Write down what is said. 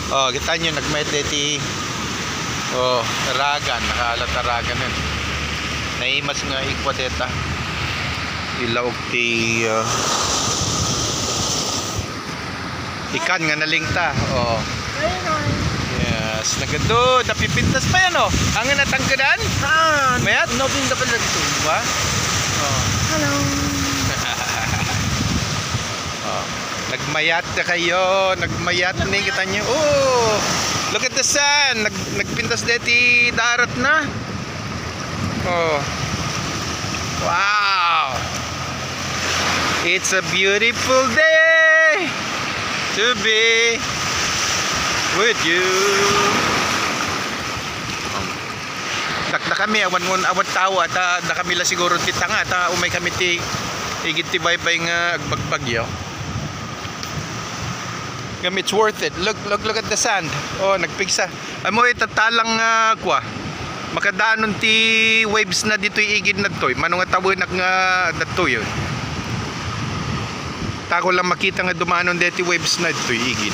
Oh, kita nyo nagmayat deti. Oh, ragan, nakahalat ragan nun. Naimas nga ikwa deta. Ilaog ti ikan nga nalingta. Oh. Yes, nagado, napipintas pa yan oh. Ang natanggadan? Mayat? Nobing dapat lagi ito. Ba? Oh. Hello. Oh. Nagmayat na kayo, nagmayat ni kita nyo. Oh, look at the sun. Nagpintas deti darat na. Oh. Wow. It's a beautiful day to be with you. Dakda kami awan tawa at da kami la siguro tita nga at umay kami ti igit ti baybay nga agbagbagyo. It's worth it. Look at the sand. Oh, nagpigsa. Amo itatalang kwa. Makadaanon ti waves na dito igid na toy. Manong nga tawon nga datoy yun. Tako lang makita nga dumanon dito waves na dito igid.